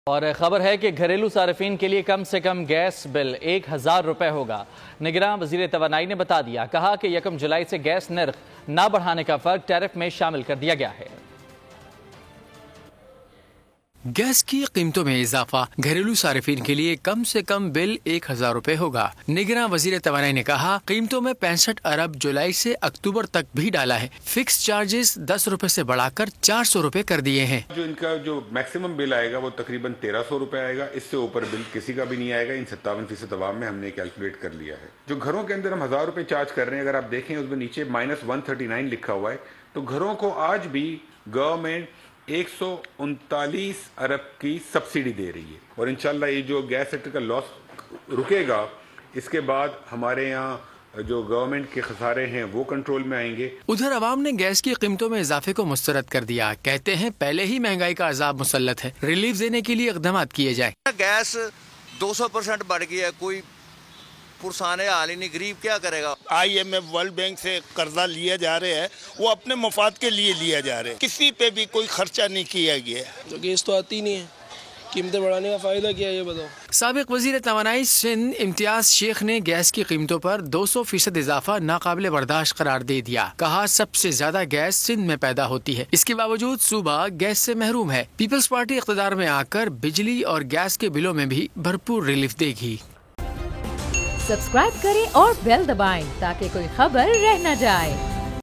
اور خبر ہے کہ گھریلو صارفین کے لیے کم سے کم گیس بل 1000 روپے ہوگا۔ نگراں وزیر توانائی نے بتا دیا، کہا کہ 1 جولائی سے گیس نرخ نہ بڑھانے کا فرق ٹیرف میں شامل کر دیا گیا ہے۔ گیس کی قیمتوں میں اضافہ گھریلو صارفین کے لیے کم سے کم بل 1000 روپے ہوگا۔ نگراں وزیر توانائی نے کہا، قیمتوں میں 65 ارب جولائی سے اکتوبر تک بھی ڈالا ہے۔ فکس چارجز 10 روپے سے بڑھا کر 400 روپے کر دیے ہیں۔ جو ان کا جو میکسیمم بل آئے گا وہ تقریباً 1300 روپے آئے گا، اس سے اوپر بل کسی کا بھی نہیں آئے گا۔ ان 57% عوام میں ہم نے کیلکولیٹ کر لیا ہے۔ جو گھروں کے اندر ہم 1000 روپے چارج کر رہے ہیں، اگر آپ دیکھیں اس میں نیچے -139 لکھا ہوا ہے، تو گھروں کو آج بھی گورنمنٹ 139 ارب کی سبسڈی دے رہی ہے، اور انشاءاللہ یہ جو گیس سیکٹر کا لاس رکے گا، اس کے بعد ہمارے یہاں جو گورنمنٹ کے خسارے ہیں وہ کنٹرول میں آئیں گے۔ ادھر عوام نے گیس کی قیمتوں میں اضافے کو مسترد کر دیا، کہتے ہیں پہلے ہی مہنگائی کا عذاب مسلط ہے، ریلیف دینے کے لیے اقدامات کیے جائیں۔ گیس 200% بڑھ گیا ہے، کوئی پرسانے حال ہی نہیں، غریب کیا کرے گا؟ IMF ورلڈ بینک سے قرضہ لیا جا رہا ہے، وہ اپنے مفاد کے لیے لیا جا رہا ہے، کسی پہ بھی کوئی خرچہ نہیں کیا گیا ہے۔ گیس تو آتی نہیں ہے، قیمتیں بڑھانے کا فائدہ کیا ہے یہ بتاؤ؟ سابق وزیر توانائی سندھ امتیاز شیخ نے گیس کی قیمتوں پر 200% اضافہ ناقابل برداشت قرار دے دیا، کہا سب سے زیادہ گیس سندھ میں پیدا ہوتی ہے، اس کے باوجود صوبہ گیس سے محروم ہے۔ پیپلز پارٹی اقتدار میں آ کر بجلی اور گیس کے بلوں میں بھی بھرپور ریلیف دے گی۔ سبسکرائب کریں اور بیل دبائیں تاکہ کوئی خبر رہ نہ جائے۔